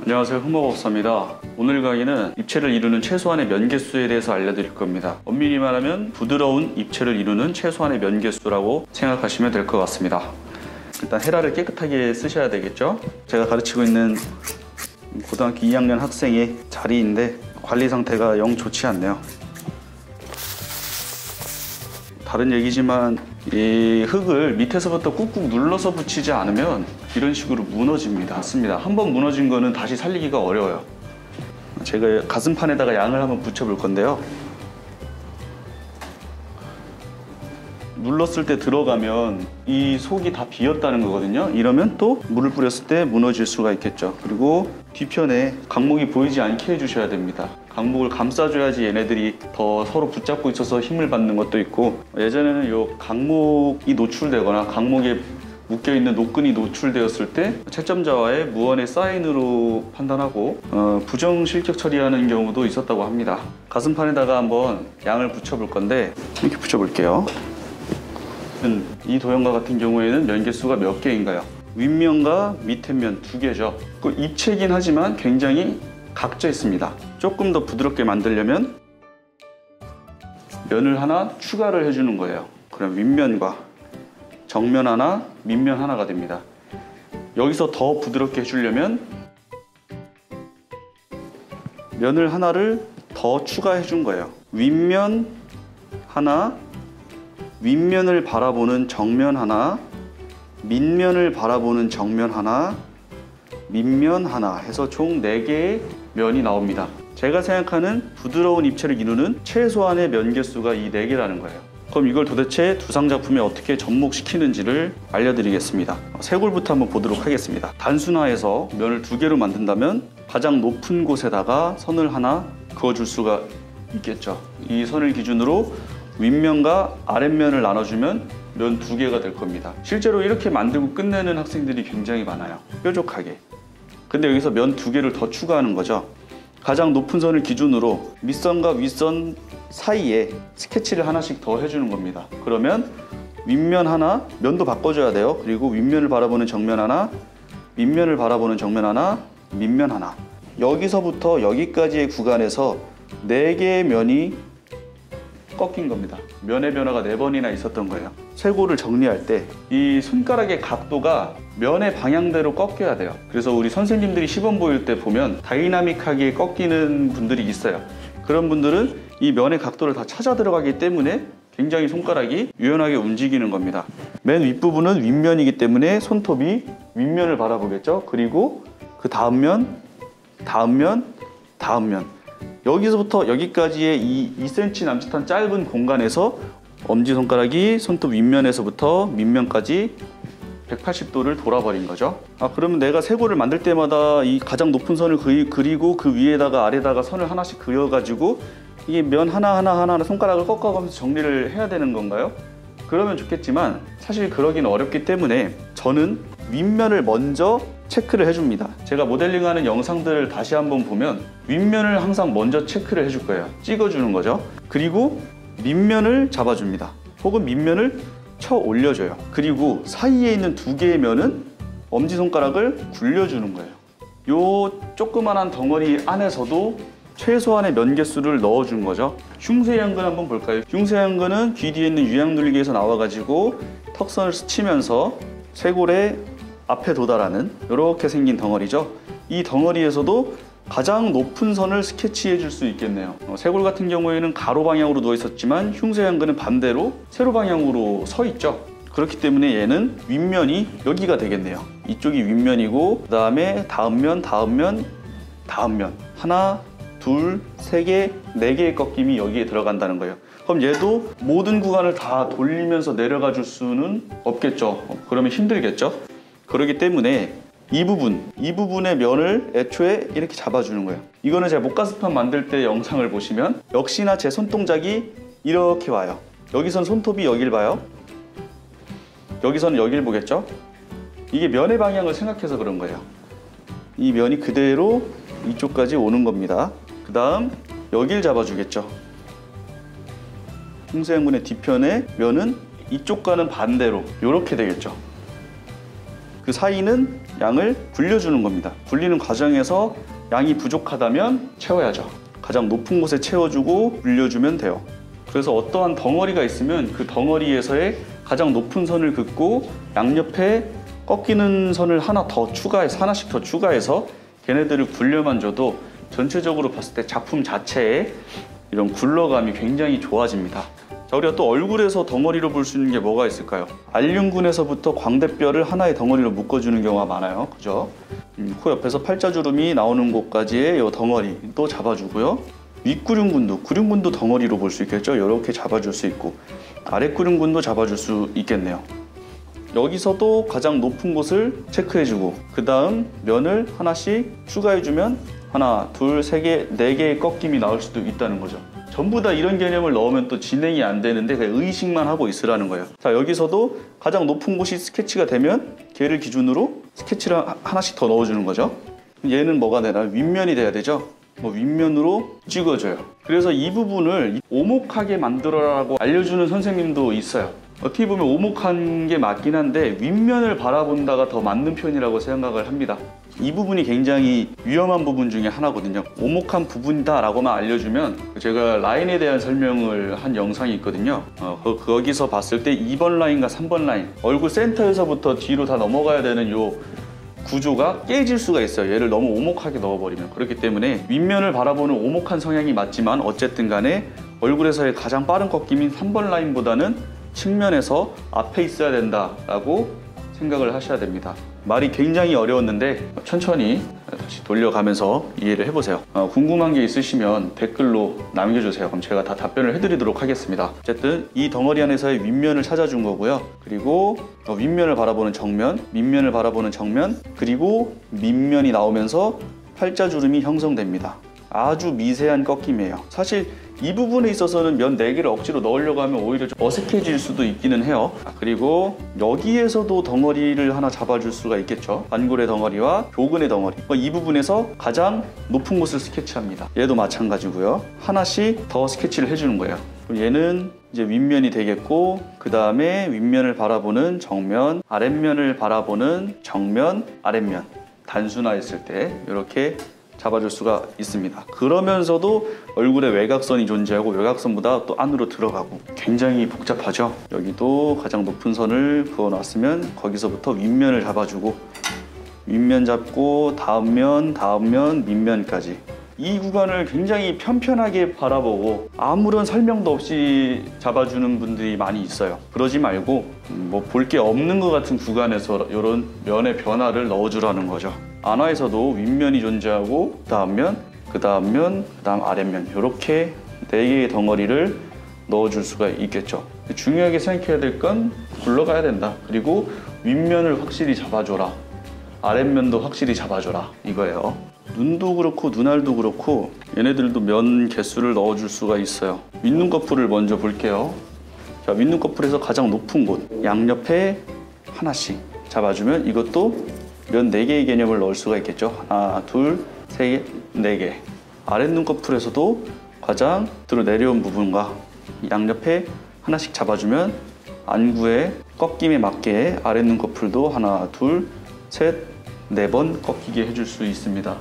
안녕하세요, 흑마법사입니다. 오늘 강의는 입체를 이루는 최소한의 면 개수에 대해서 알려드릴 겁니다. 엄밀히 말하면 부드러운 입체를 이루는 최소한의 면 개수라고 생각하시면 될 것 같습니다. 일단 헤라를 깨끗하게 쓰셔야 되겠죠. 제가 가르치고 있는 고등학교 2학년 학생의 자리인데 관리 상태가 영 좋지 않네요. 다른 얘기지만 이 흙을 밑에서부터 꾹꾹 눌러서 붙이지 않으면 이런 식으로 무너집니다. 맞습니다. 한번 무너진 거는 다시 살리기가 어려워요. 제가 가슴판에다가 양을 한번 붙여볼 건데요. 눌렀을 때 들어가면 이 속이 다 비었다는 거거든요. 이러면 또 물을 뿌렸을 때 무너질 수가 있겠죠. 그리고 뒤편에 강목이 보이지 않게 해주셔야 됩니다. 강목을 감싸줘야지 얘네들이 더 서로 붙잡고 있어서 힘을 받는 것도 있고, 예전에는 이 강목이 노출되거나 강목에 묶여있는 노끈이 노출되었을 때 채점자와의 무언의 사인으로 판단하고 부정 실격 처리하는 경우도 있었다고 합니다. 가슴판에다가 한번 양을 붙여볼 건데 이렇게 붙여볼게요. 이 도형과 같은 경우에는 면 개수가 몇 개인가요? 윗면과 밑에 면 두 개죠. 그 입체긴 하지만 굉장히 각져 있습니다. 조금 더 부드럽게 만들려면 면을 하나 추가를 해주는 거예요. 그럼 윗면과 정면 하나, 밑면 하나가 됩니다. 여기서 더 부드럽게 해주려면 면을 하나를 더 추가해 준 거예요. 윗면 하나, 윗면을 바라보는 정면 하나, 밑면을 바라보는 정면 하나, 밑면 하나 해서 총 4개의 면이 나옵니다. 제가 생각하는 부드러운 입체를 이루는 최소한의 면 개수가 이 4개라는 거예요. 그럼 이걸 도대체 두상작품에 어떻게 접목시키는지를 알려드리겠습니다. 쇄골부터 한번 보도록 하겠습니다. 단순화해서 면을 2개로 만든다면 가장 높은 곳에다가 선을 하나 그어줄 수가 있겠죠. 이 선을 기준으로 윗면과 아랫면을 나눠주면 면 2개가 될 겁니다. 실제로 이렇게 만들고 끝내는 학생들이 굉장히 많아요. 뾰족하게. 근데 여기서 면 2개를 더 추가하는 거죠. 가장 높은 선을 기준으로 밑선과 윗선 사이에 스케치를 하나씩 더 해주는 겁니다. 그러면 윗면 하나, 면도 바꿔줘야 돼요. 그리고 윗면을 바라보는 정면 하나, 밑면을 바라보는 정면 하나, 밑면 하나. 여기서부터 여기까지의 구간에서 4개의 면이 꺾인 겁니다. 면의 변화가 4번이나 있었던 거예요. 쇄골을 정리할 때 이 손가락의 각도가 면의 방향대로 꺾여야 돼요. 그래서 우리 선생님들이 시범 보일 때 보면 다이나믹하게 꺾이는 분들이 있어요. 그런 분들은 이 면의 각도를 다 찾아 들어가기 때문에 굉장히 손가락이 유연하게 움직이는 겁니다. 맨 윗부분은 윗면이기 때문에 손톱이 윗면을 바라보겠죠. 그리고 그 다음 면, 다음 면, 다음 면. 여기서부터 여기까지의 이 2cm 남짓한 짧은 공간에서 엄지손가락이 손톱 윗면에서부터 밑면까지 180도를 돌아버린 거죠. 그러면 내가 쇄골을 만들 때마다 이 가장 높은 선을 그리고 그 위에다가 아래다가 선을 하나씩 그려가지고 이게 면 하나하나 손가락을 꺾어가면서 정리를 해야 되는 건가요? 그러면 좋겠지만 사실 그러긴 어렵기 때문에 저는 윗면을 먼저 체크를 해줍니다. 제가 모델링하는 영상들을 다시 한번 보면 윗면을 항상 먼저 체크를 해줄 거예요. 찍어주는 거죠. 그리고 밑면을 잡아줍니다. 혹은 밑면을 쳐 올려줘요. 그리고 사이에 있는 2개의 면은 엄지손가락을 굴려주는 거예요. 요 조그만한 덩어리 안에서도 최소한의 면 개수를 넣어준 거죠. 흉쇄양근 한번 볼까요? 흉쇄양근은 귀 뒤에 있는 유양눌리기에서 나와가지고 턱선을 스치면서 쇄골의 앞에 도달하는 이렇게 생긴 덩어리죠. 이 덩어리에서도 가장 높은 선을 스케치해 줄 수 있겠네요. 쇄골 같은 경우에는 가로 방향으로 누워 있었지만 흉쇄양근은 반대로 세로 방향으로 서 있죠. 그렇기 때문에 얘는 윗면이 여기가 되겠네요. 이쪽이 윗면이고 그 다음에 다음 면, 다음 면, 다음 면. 하나, 둘, 3개, 4개의 꺾임이 여기에 들어간다는 거예요. 그럼 얘도 모든 구간을 다 돌리면서 내려가 줄 수는 없겠죠. 그러면 힘들겠죠. 그렇기 때문에 이 부분의 면을 애초에 이렇게 잡아주는 거예요. 이거는 제가 목가스판 만들 때 영상을 보시면 역시나 제 손동작이 이렇게 와요. 여기선 손톱이 여길 봐요. 여기서는 여길 보겠죠. 이게 면의 방향을 생각해서 그런 거예요. 이 면이 그대로 이쪽까지 오는 겁니다. 그 다음 여길 잡아주겠죠. 흉쇄양근의 뒤편의 면은 이쪽과는 반대로 이렇게 되겠죠. 그 사이는 양을 굴려주는 겁니다. 굴리는 과정에서 양이 부족하다면 채워야죠. 가장 높은 곳에 채워주고 굴려주면 돼요. 그래서 어떠한 덩어리가 있으면 그 덩어리에서의 가장 높은 선을 긋고 양옆에 꺾이는 선을 하나씩 더 추가해서 걔네들을 굴려만 줘도 전체적으로 봤을 때 작품 자체의 이런 굴러감이 굉장히 좋아집니다. 자, 우리가 또 얼굴에서 덩어리로 볼 수 있는 게 뭐가 있을까요? 알륜근에서부터 광대뼈를 하나의 덩어리로 묶어주는 경우가 많아요. 그죠? 코 옆에서 팔자주름이 나오는 곳까지의 이 덩어리 또 잡아주고요. 윗구륜근도 덩어리로 볼 수 있겠죠? 이렇게 잡아줄 수 있고, 아랫구륜근도 잡아줄 수 있겠네요. 여기서도 가장 높은 곳을 체크해주고, 그 다음 면을 하나씩 추가해주면 하나, 둘, 세 개, 네 개의 꺾임이 나올 수도 있다는 거죠. 전부 다 이런 개념을 넣으면 또 진행이 안 되는데 그냥 의식만 하고 있으라는 거예요. 자, 여기서도 가장 높은 곳이 스케치가 되면 걔를 기준으로 스케치를 하나씩 더 넣어주는 거죠. 얘는 뭐가 되나? 윗면이 돼야 되죠. 윗면으로 찍어줘요. 그래서 이 부분을 오목하게 만들어라고 알려주는 선생님도 있어요. 어떻게 보면 오목한 게 맞긴 한데 윗면을 바라본다가 더 맞는 편이라고 생각을 합니다. 이 부분이 굉장히 위험한 부분 중에 하나거든요. 오목한 부분이다 라고만 알려주면, 제가 라인에 대한 설명을 한 영상이 있거든요. 거기서 봤을 때 2번 라인과 3번 라인, 얼굴 센터에서부터 뒤로 다 넘어가야 되는 요 구조가 깨질 수가 있어요. 얘를 너무 오목하게 넣어버리면. 그렇기 때문에 윗면을 바라보는 오목한 성향이 맞지만 어쨌든 간에 얼굴에서의 가장 빠른 꺾임인 3번 라인보다는 측면에서 앞에 있어야 된다라고 생각을 하셔야 됩니다. 말이 굉장히 어려웠는데 천천히 다시 돌려가면서 이해를 해보세요. 궁금한 게 있으시면 댓글로 남겨주세요. 그럼 제가 다 답변을 해드리도록 하겠습니다. 어쨌든 이 덩어리 안에서의 윗면을 찾아준 거고요. 그리고 윗면을 바라보는 정면, 밑면을 바라보는 정면, 그리고 밑면이 나오면서 팔자주름이 형성됩니다. 아주 미세한 꺾임이에요. 사실 이 부분에 있어서는 면 4개를 억지로 넣으려고 하면 오히려 좀 어색해질 수도 있기는 해요. 그리고 여기에서도 덩어리를 하나 잡아줄 수가 있겠죠. 반골의 덩어리와 교근의 덩어리, 이 부분에서 가장 높은 곳을 스케치합니다. 얘도 마찬가지고요. 하나씩 더 스케치를 해주는 거예요. 그럼 얘는 이제 윗면이 되겠고, 그 다음에 윗면을 바라보는 정면, 아랫면을 바라보는 정면, 아랫면, 단순화했을 때 이렇게 잡아줄 수가 있습니다. 그러면서도 얼굴에 외곽선이 존재하고 외곽선보다 또 안으로 들어가고 굉장히 복잡하죠. 여기도 가장 높은 선을 그어놨으면 거기서부터 윗면을 잡아주고, 윗면 잡고 다음 면, 밑면까지 이 구간을 굉장히 편편하게 바라보고 아무런 설명도 없이 잡아주는 분들이 많이 있어요. 그러지 말고 뭐 볼 게 없는 것 같은 구간에서 이런 면의 변화를 넣어주라는 거죠. 안화에서도 윗면이 존재하고 그 다음 면, 그 다음 아랫면, 이렇게 4개의 덩어리를 넣어줄 수가 있겠죠. 중요하게 생각해야 될 건 굴러가야 된다. 그리고 윗면을 확실히 잡아줘라, 아랫면도 확실히 잡아줘라, 이거예요. 눈도 그렇고 눈알도 그렇고 얘네들도 면 개수를 넣어줄 수가 있어요. 윗눈꺼풀을 먼저 볼게요. 자, 윗눈꺼풀에서 가장 높은 곳, 양옆에 하나씩 잡아주면 이것도 면 4개의 개념을 넣을 수가 있겠죠. 하나, 둘, 세 개, 4개. 아랫눈꺼풀에서도 가장 들어 내려온 부분과 양옆에 하나씩 잡아주면 안구의 꺾임에 맞게 아랫눈꺼풀도 하나, 둘, 셋, 4번 꺾이게 해줄 수 있습니다.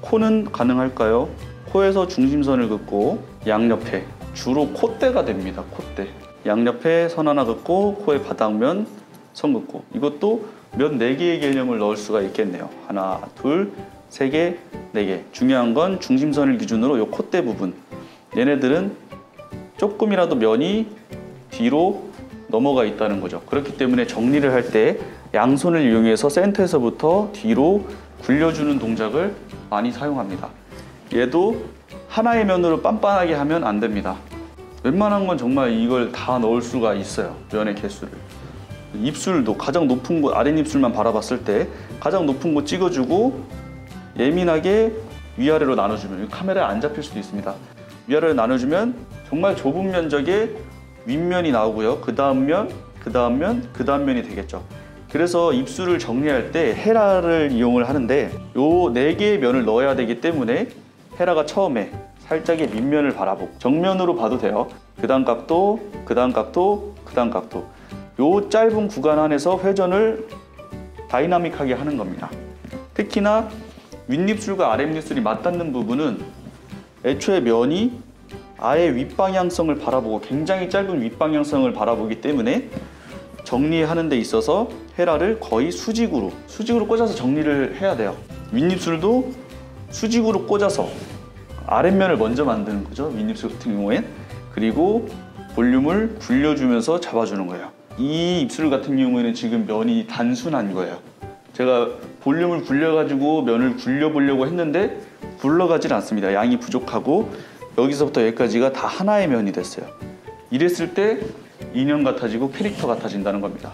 코는 가능할까요? 코에서 중심선을 긋고 양옆에, 주로 콧대가 됩니다. 콧대. 양옆에 선 하나 긋고 코의 바닥면 선 긋고, 이것도 면 4개의 개념을 넣을 수가 있겠네요. 하나, 둘, 3개, 4개. 중요한 건 중심선을 기준으로 이 콧대 부분, 얘네들은 조금이라도 면이 뒤로 넘어가 있다는 거죠. 그렇기 때문에 정리를 할 때 양손을 이용해서 센터에서부터 뒤로 굴려주는 동작을 많이 사용합니다. 얘도 하나의 면으로 빤빤하게 하면 안 됩니다. 웬만한 건 정말 이걸 다 넣을 수가 있어요. 면의 개수를. 입술도 가장 높은 곳, 아랫입술만 바라봤을 때 가장 높은 곳 찍어주고 예민하게 위아래로 나눠주면, 카메라에 안 잡힐 수도 있습니다. 위아래로 나눠주면 정말 좁은 면적의 윗면이 나오고요. 그 다음 면, 그 다음 면, 그 다음 면이 되겠죠. 그래서 입술을 정리할 때 헤라를 이용을 하는데 요 4개의 면을 넣어야 되기 때문에 헤라가 처음에 살짝의 밑면을 바라보고, 정면으로 봐도 돼요. 그 다음 각도, 그 다음 각도, 그 다음 각도, 요 짧은 구간 안에서 회전을 다이나믹하게 하는 겁니다. 특히나 윗입술과 아랫입술이 맞닿는 부분은 애초에 면이 아예 윗방향성을 바라보고 굉장히 짧은 윗방향성을 바라보기 때문에 정리하는 데 있어서 헤라를 거의 수직으로 꽂아서 정리를 해야 돼요. 윗입술도 수직으로 꽂아서 아랫면을 먼저 만드는 거죠. 윗입술 같은 경우엔. 그리고 볼륨을 굴려주면서 잡아주는 거예요. 이 입술 같은 경우에는 지금 면이 단순한 거예요. 제가 볼륨을 굴려가지고 면을 굴려보려고 했는데 굴러가질 않습니다. 양이 부족하고 여기서부터 여기까지가 다 하나의 면이 됐어요. 이랬을 때 인형 같아지고 캐릭터 같아진다는 겁니다.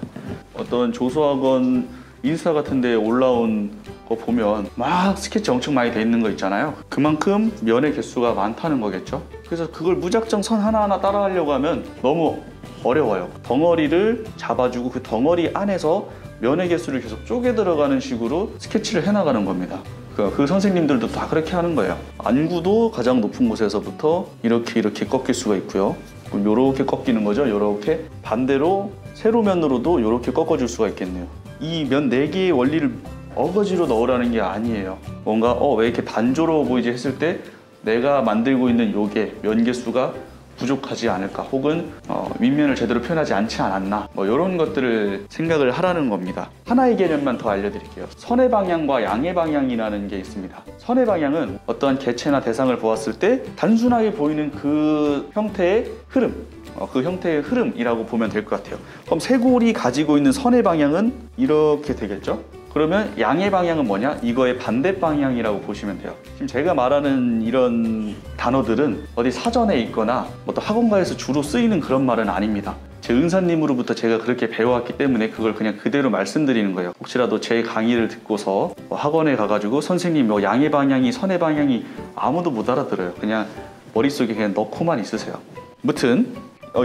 어떤 조수학원 인스타 같은 데 올라온 거 보면 막 스케치 엄청 많이 돼 있는 거 있잖아요. 그만큼 면의 개수가 많다는 거겠죠. 그래서 그걸 무작정 선 하나하나 따라 하려고 하면 너무 어려워요. 덩어리를 잡아주고 그 덩어리 안에서 면의 개수를 계속 쪼개 들어가는 식으로 스케치를 해나가는 겁니다. 그 선생님들도 다 그렇게 하는 거예요. 안구도 가장 높은 곳에서부터 이렇게 꺾일 수가 있고요. 요렇게 꺾이는 거죠. 요렇게. 반대로 세로면으로도 요렇게 꺾어줄 수가 있겠네요. 이 면 4개의 원리를 어거지로 넣으라는 게 아니에요. 뭔가 왜 이렇게 단조로워 보이지 했을 때 내가 만들고 있는 요게 면 개수가 부족하지 않을까, 혹은 윗면을 제대로 표현하지 않지 않았나, 뭐 이런 것들을 생각을 하라는 겁니다. 하나의 개념만 더 알려드릴게요. 선의 방향과 양의 방향이라는 게 있습니다. 선의 방향은 어떠한 개체나 대상을 보았을 때 단순하게 보이는 그 형태의 흐름, 그 형태의 흐름이라고 보면 될 것 같아요. 그럼 쇄골이 가지고 있는 선의 방향은 이렇게 되겠죠? 그러면 양의 방향은 뭐냐? 이거의 반대 방향이라고 보시면 돼요. 지금 제가 말하는 이런 단어들은 어디 사전에 있거나 또 학원가에서 주로 쓰이는 그런 말은 아닙니다. 제 은사님으로부터 제가 그렇게 배워왔기 때문에 그걸 그냥 그대로 말씀드리는 거예요. 혹시라도 제 강의를 듣고서 학원에 가가지고 선생님 양의 방향이 선의 방향이 아무도 못 알아들어요. 그냥 머릿속에 그냥 넣고만 있으세요. 아무튼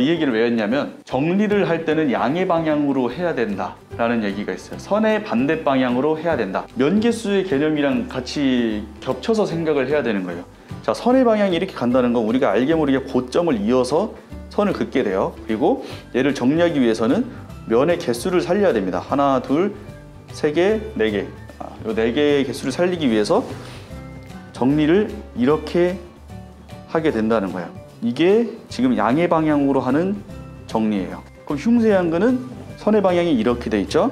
이 얘기를 왜 했냐면 정리를 할 때는 양의 방향으로 해야 된다라는 얘기가 있어요. 선의 반대 방향으로 해야 된다. 면개수의 개념이랑 같이 겹쳐서 생각을 해야 되는 거예요. 자, 선의 방향이 이렇게 간다는 건 우리가 알게 모르게 고점을 이어서 선을 긋게 돼요. 그리고 얘를 정리하기 위해서는 면의 개수를 살려야 됩니다. 하나, 둘, 세 개, 네 개. 요 4개의 개수를 살리기 위해서 정리를 이렇게 하게 된다는 거예요. 이게 지금 양의 방향으로 하는 정리예요. 그럼 흉쇄양근은 선의 방향이 이렇게 돼 있죠?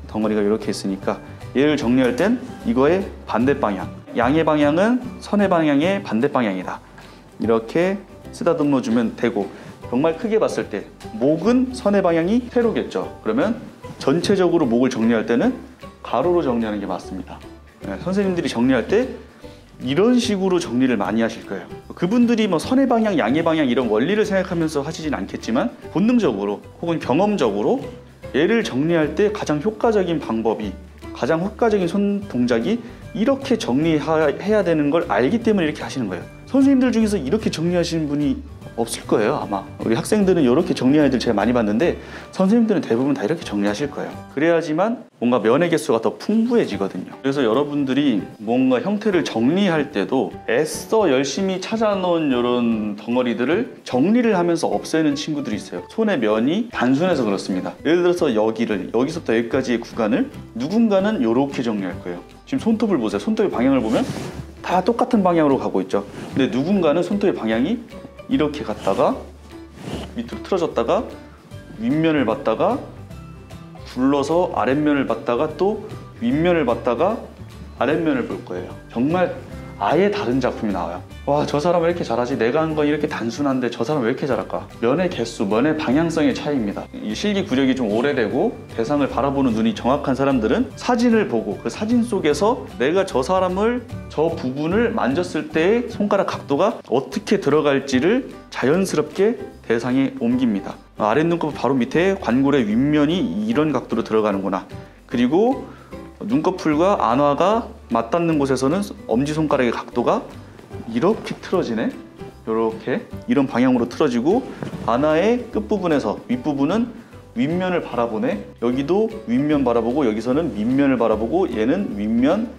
덩어리가 이렇게 있으니까 얘를 정리할 땐 이거의 반대 방향. 양의 방향은 선의 방향의 반대 방향이다. 이렇게 쓰다듬어 주면 되고, 정말 크게 봤을 때 목은 선의 방향이 세로겠죠. 그러면 전체적으로 목을 정리할 때는 가로로 정리하는 게 맞습니다. 선생님들이 정리할 때 이런 식으로 정리를 많이 하실 거예요. 그분들이 선의 방향, 양의 방향 이런 원리를 생각하면서 하시진 않겠지만 본능적으로 혹은 경험적으로 얘를 정리할 때 가장 효과적인 방법이, 가장 효과적인 손 동작이 이렇게 정리해야 되는 걸 알기 때문에 이렇게 하시는 거예요. 선생님들 중에서 이렇게 정리하시는 분이 없을 거예요, 아마. 우리 학생들은 이렇게 정리하는 애들 제가 많이 봤는데 선생님들은 대부분 다 이렇게 정리하실 거예요. 그래야지만 뭔가 면의 개수가 더 풍부해지거든요. 그래서 여러분들이 뭔가 형태를 정리할 때도 애써 열심히 찾아놓은 이런 덩어리들을 정리를 하면서 없애는 친구들이 있어요. 손의 면이 단순해서 그렇습니다. 예를 들어서 여기서부터 여기까지의 구간을 누군가는 이렇게 정리할 거예요. 지금 손톱을 보세요. 손톱의 방향을 보면 다 똑같은 방향으로 가고 있죠. 근데 누군가는 손톱의 방향이 이렇게 갔다가 밑으로 틀어졌다가 윗면을 봤다가 굴러서 아랫면을 봤다가 또 윗면을 봤다가 아랫면을 볼 거예요. 정말 아예 다른 작품이 나와요. 와, 저 사람은 왜 이렇게 잘하지? 내가 한 건 이렇게 단순한데 저 사람은 왜 이렇게 잘할까? 면의 개수, 면의 방향성의 차이입니다. 이 실기 구력이 좀 오래되고 대상을 바라보는 눈이 정확한 사람들은 사진을 보고 그 사진 속에서 내가 저 사람을, 저 부분을 만졌을 때의 손가락 각도가 어떻게 들어갈지를 자연스럽게 대상에 옮깁니다. 아랫눈꺼풀 바로 밑에 관골의 윗면이 이런 각도로 들어가는구나. 그리고 눈꺼풀과 안화가 맞닿는 곳에서는 엄지손가락의 각도가 이렇게 틀어지네. 이렇게 이런 방향으로 틀어지고, 안화의 끝부분에서 윗부분은 윗면을 바라보네. 여기도 윗면 바라보고 여기서는 밑면을 바라보고, 얘는 윗면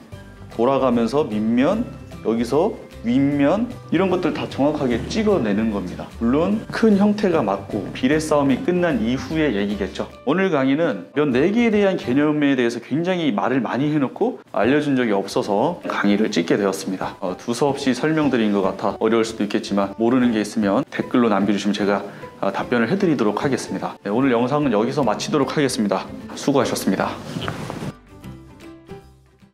돌아가면서 밑면, 여기서 윗면 이런 것들 다 정확하게 찍어내는 겁니다. 물론 큰 형태가 맞고 비례 싸움이 끝난 이후의 얘기겠죠. 오늘 강의는 면 4개에 대한 개념에 대해서 굉장히 말을 많이 해놓고 알려준 적이 없어서 강의를 찍게 되었습니다. 두서없이 설명드린 것 같아 어려울 수도 있겠지만 모르는 게 있으면 댓글로 남겨주시면 제가 답변을 해드리도록 하겠습니다. 네, 오늘 영상은 여기서 마치도록 하겠습니다. 수고하셨습니다.